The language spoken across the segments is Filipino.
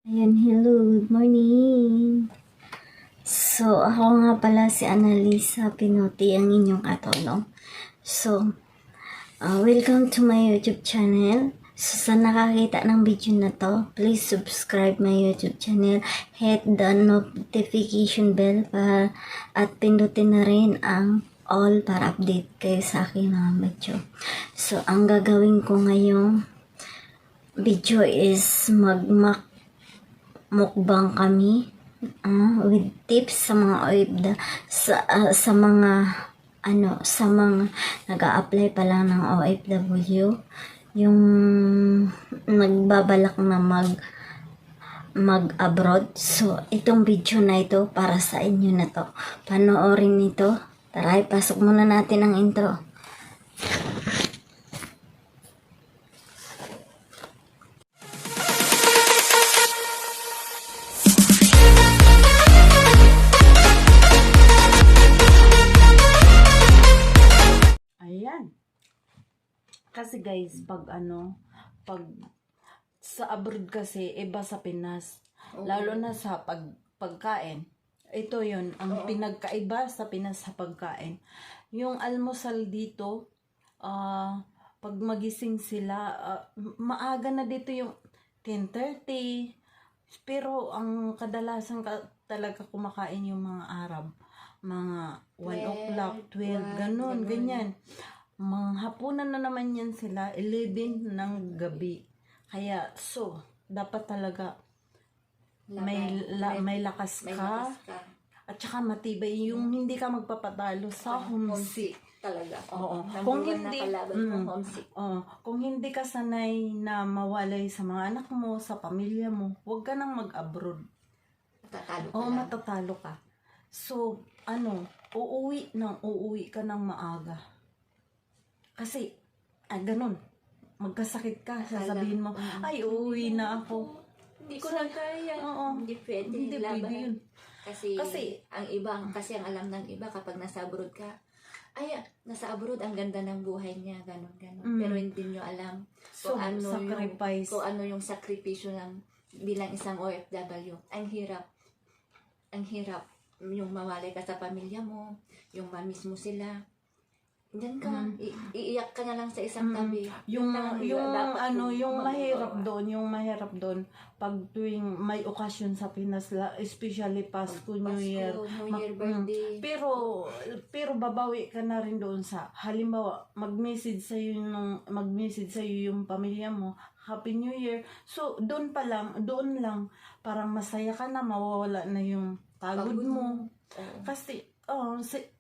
Ayan, hello, good morning. So, ako nga pala si Annalisa Pinotti, ang inyong katulong. So, welcome to my YouTube channel. So, sa nakakita ng video na to, please subscribe my YouTube channel, hit the notification bell at pindutin na rin ang all para update kayo sa aking mga video. So, ang gagawin ko ngayong video is mukbang kami with tips sa mga OFW sa mga nag-a-apply pa lang ng OFW, yung nagbabalak na mag-abroad. So, itong video na ito para sa inyo na to. Panoorin nito. Tara, ipasok muna natin ang intro. Ayan. Kasi guys, pag sa abroad kasi, iba sa Pinas. Okay. Lalo na sa pagkain. Ito yun, ang pinagkaiba sa Pinas sa pagkain. Yung almusal dito, pag magising sila, maaga na dito yung 10:30. Pero ang kadalasan talaga kumakain yung mga Arab. Mga 1 o'clock, 12, ganun, ganyan. Mga hapunan na naman yan sila, 11 ng gabi. Kaya, so, dapat talaga may lakas ka. At saka matibay yung hindi ka magpapatalo sa homesick. Talaga. Oo. Kung hindi homesick. Kung hindi ka sanay na mawalay sa mga anak mo, sa pamilya mo, huwag ka nang mag-abroad. Matatalo ka. Oo, matatalo ka. So, uuwi ka ng maaga. Kasi, ganun. Magkasakit ka, sasabihin mo, ay, uuwi na ako. Hindi ko na kaya. Oo. Hindi pwede. Hindi pwede yun. Kasi ang alam ng iba kapag nasa abroad ka, nasa abroad ang ganda ng buhay niya, ganun. Pero hindi nyo alam So, sacrifice. kung ano yung sakripisyo ng bilang isang OFW. Ang hirap yung mawalay ka sa pamilya mo, yung mamiss mo sila. Diyan ka, iiyak ka na lang sa isang tabi. Yung mahirap doon pag tuwing may okasyon sa Pinas, especially Pasko, New Year, birthday. Pero babawi ka na rin doon sa halimbawa mag-message sa yung pamilya mo, Happy New Year. So doon lang parang masaya ka na, mawawala na yung pagod mo. Kasi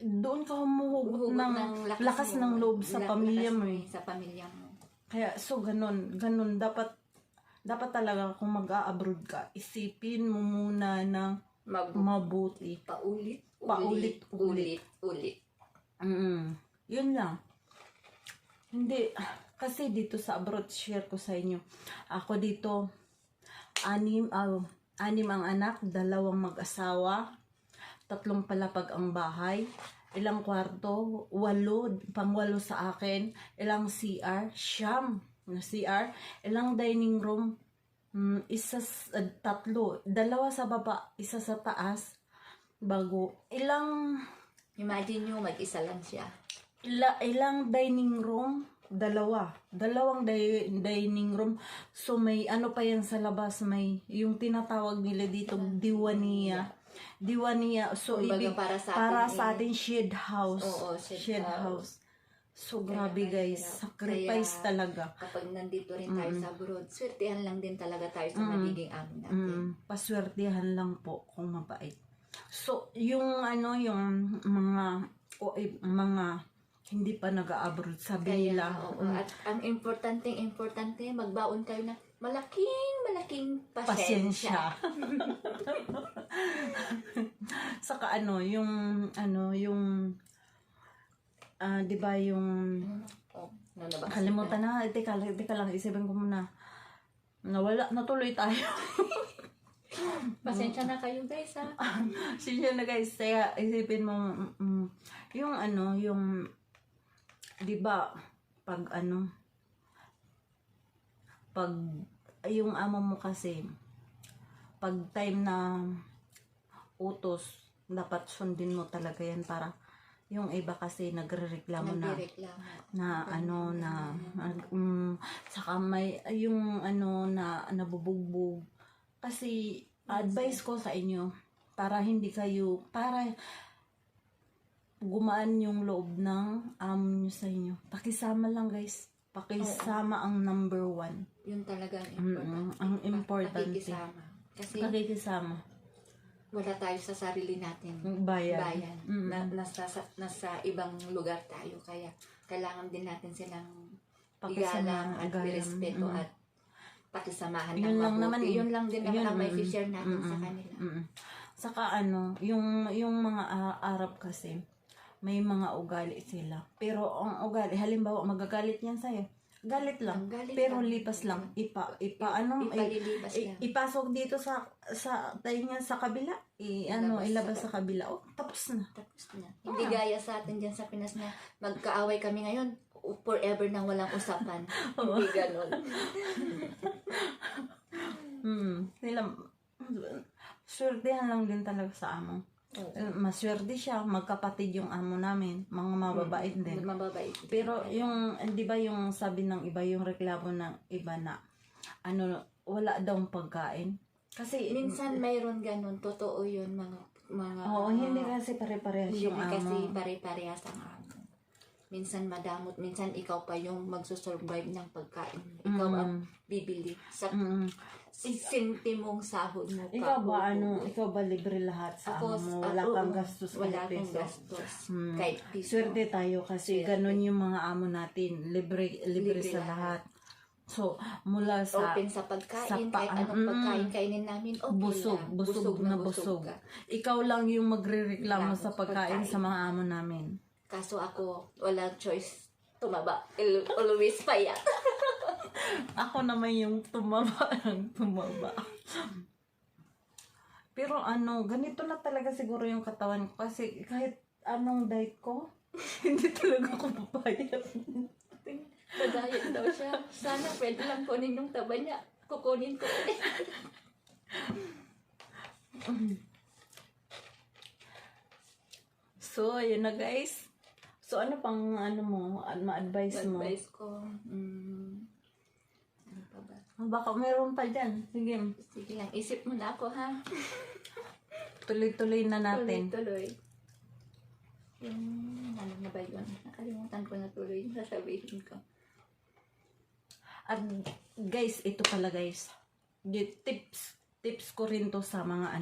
doon ka humuhugot ng lakas ng loob sa pamilya mo. Kaya ganun dapat talaga kung mag-a-abroad ka, isipin mo muna ng mabuti. Paulit. Yun lang. Hindi, kasi dito sa abroad, share ko sa inyo. Ako dito, 6 ang anak, 2 mag-asawa, 3 palapag ang bahay, ilang kwarto, 8, pang-8 sa akin, ilang CR, 9 na CR, ilang dining room, 3, 2 sa baba, 1 sa taas, Imagine nyo, mag-isa lang siya. Ilang dining room, 2 dining room. So may pa yan sa labas, may yung tinatawag nila dito Diwania. So ibig para sa atin shed house. Oo, shed house. So grabe guys, sacrifice talaga. Kapag nandito rin tayo sa abroad, swertihan lang din talaga tayo sa nagiging amo natin. Paswertihan lang po kung mabait. So yung mga hindi pa nag-a-abroad, sabi nila. At ang importante, magbaon kayo na malaking pasensya. Saka di ba yung kalimutan na, teka lang, isipin ko muna. Natuloy tayo. Pasensya na kayo guys ha. Pasensya na guys, kaya isipin mo, yung di ba pag yung amo mo kasi pag time na utos, dapat sundin mo talaga yan para yung iba kasi nagrereklamo na Nagreklamo. na ano na saka may yung ano na nabubugbog kasi advice ko sa inyo para hindi kayo para gumaan yung loob ng amo nyo sa inyo, pakisama lang guys, pakisama ang number 1. Yun talaga ang important. ang importante Pakikisama. Kasi pakikisama wala tayo sa sarili natin. bayan. Nasa ibang lugar tayo. Kaya kailangan din natin silang Pakisama, igalang at agalang. respeto at pakisamahan Yun ng lang mabuti. naman eh. Yun lang din naman Yun, ang may share natin sa kanila. Saka ano, yung mga Arab kasi, may mga ugali sila. Pero ang ugali, halimbawa magagalit yan sa'yo. Galit lang. Ang galit Pero lang. lipas lang. Ipalilipas lang. Ipasok dito sa tayo niya sa kabila. Ilabas sa kabila. Oh, tapos na. Tapos na. Hindi gaya sa atin dyan sa Pinas na magkaaway kami ngayon, forever nang walang usapan. Hindi ganon. Sila, swertehan lang din talaga sa amo. Maswerte siya, magkapatid yung amo namin, mga mababait din. Mababait. Pero yung, di ba yung sabi ng iba, yung reklamo ng iba na, wala daw pagkain. Kasi, Minsan mayroon ganon. Totoo yun, mga oo, hindi kasi pare-parehas hindi yung kasi amo. pare-parehas ang amo. Minsan madamot, minsan ikaw pa yung magsusurvive ng pagkain. Ikaw ang bibili sa sentimong sahod mo pa. Ikaw ba libre lahat sa amo mo? Wala kang gastos Wala kahit kang peso. gastos. Kahit piso. Swerte tayo kasi ganun yung mga amo natin. Libre sa lahat. So, mula sa Open sa pagkain, sa kahit anong pagkain kainin namin, okay busog lang. na busog. ka. Ikaw lang yung magrereklamo Reklamo sa sa pagkain pagkain. sa mga amo namin. Kaso ako, walang choice. Tumaba. Always payat. Ako naman yung tumaba. Pero ganito na talaga siguro yung katawan ko. Kasi kahit anong diet ko, hindi talaga ako papayat. Nagayat daw siya. Sana pwede lang kunin yung taba niya. Kukunin ko ulit. So, ayun na guys. So, ano pang ma-advise mo? Advice ko, ano pa ba? Baka meron pa dyan. Sige, Sige lang, isip mo na ako ha. tuloy-tuloy na natin. Tuloy-tuloy. Yung, ano na ba yun? Nakalimutan ko na tuloy yung sasabihin ko. At guys, ito pala guys. Tips ko rin to sa mga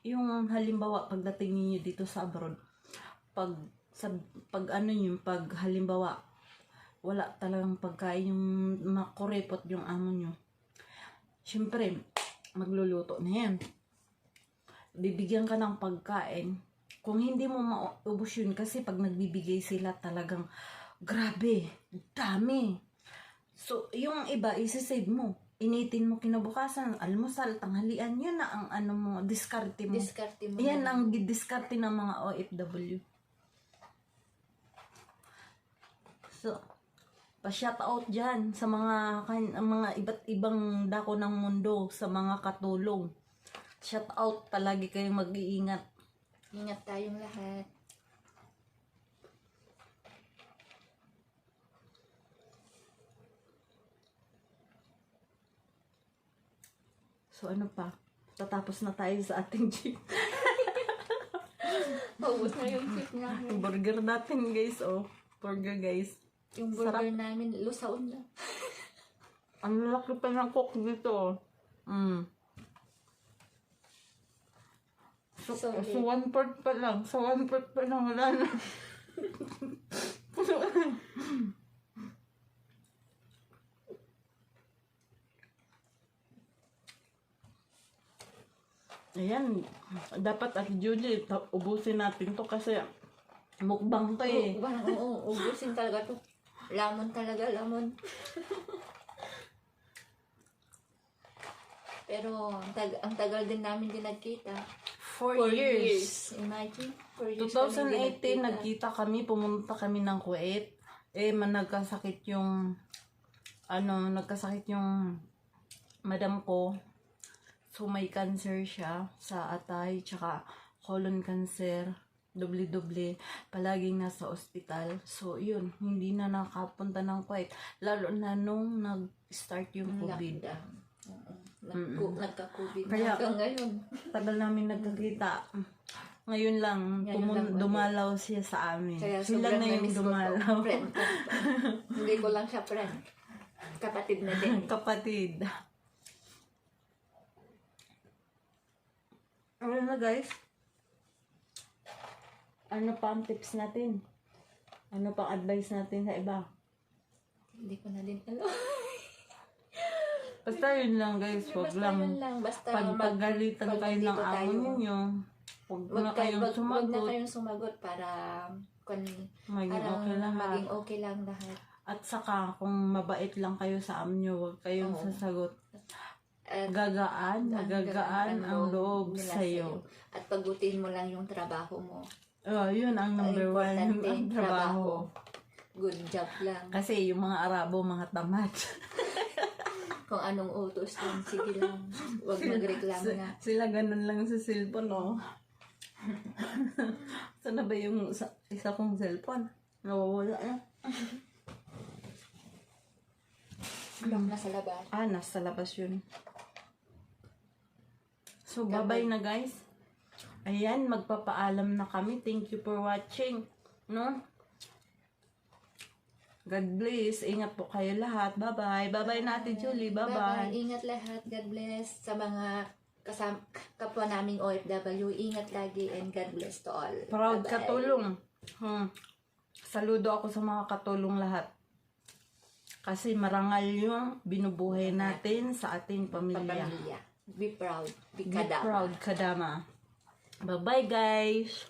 yung halimbawa pagdating niyo dito sa abroad, pag halimbawa wala talagang pagkain yung makurepot yung amo nyo, syempre magluluto na yan, bibigyan ka ng pagkain. Kung hindi mo maubos yun, kasi pag nagbibigay sila talagang grabe, dami. So yung iba isi-save mo, initin mo kinabukasan, almusal, tanghalian, yun na ang mo, diskarte mo. Diskarte mo. Yan ang diskarte ng mga OFW. So, pa-shout out dyan sa mga iba't ibang dako ng mundo, sa mga katulong. Shout out, palagi kayong mag-iingat. Ingat tayong lahat. So ano pa? Tatapos na tayo sa ating jeep. Paubos na yung tip namin. Burger natin guys, burger guys. Yung burger namin, lusaw na. Ang laki pa ng coke dito. So 1/4 pa lang. So 1/4 pa lang. Wala na. Ayan. Dapat at Julie, ubusin natin to kasi mukbang to eh. Oo, ubusin talaga to. Lamon talaga, lamon. Pero ang tagal din namin din nagkita. 4 years. Imagine, 4 years kami 2018, nagkita kami, pumunta kami ng Kuwait. Nagkasakit yung madam ko. So, may cancer siya sa atay, tsaka colon cancer, doble-doble, palaging nasa ospital. So, yun, hindi na nakapunta ng Kuwait. Lalo na nung nag-start yung COVID. Lockdown. Nagka-COVID Kaya- hanggang ngayon. Tagal namin nagkakita. Ngayon lang, Ngayon lang ulit. dumalaw siya sa amin. Kaya Sila sobrang na yung na-miss ko to. dumalaw. Friend ko. Hindi ko lang siya friend. Kapatid na din. Kapatid. Ano na guys? Ano pa ang tips natin? Ano pa ang advice natin sa iba? Hindi ko na din alam. Basta yun lang guys, wag Basta lang. yun lang. Basta Pagpagalitan pag kayo ng nandito amo tayo, ninyo, huwag na Wag kayong na sumagot. kayong sumagot para Maging para okay lahat. maging okay lang lahat. At saka, kung mabait lang kayo sa amo nyo, huwag kayong Oo. sasagot. At Nagagaan ang loob nila sa'yo. At pagbutihin mo lang yung trabaho mo. Oh, yun ang number one, Importante, ang trabaho. Good job lang. Kasi yung mga Arabo, mga tamad. Kung anong utos din, sige lang. Huwag magreklamo na. Sila ganun lang sa cellphone, no? Saan na ba yung isa kong cellphone? Nawawala na. Lock na sa labas. Nasa labas yun. So, bye-bye na guys. Ayan, magpapaalam na kami. Thank you for watching. No? God bless. Ingat po kayo lahat. Bye-bye. Bye-bye na Ate Julie. Bye-bye. Ingat lahat. God bless sa mga kapwa naming OFW. Ingat lagi and God bless to all. Proud Bye-bye. katulong. Saludo ako sa mga katulong lahat. Kasi marangal yung binubuhay natin sa ating pamilya. Pamilya. Be proud. Be Be kadama. proud, kadama. Bye-bye, guys.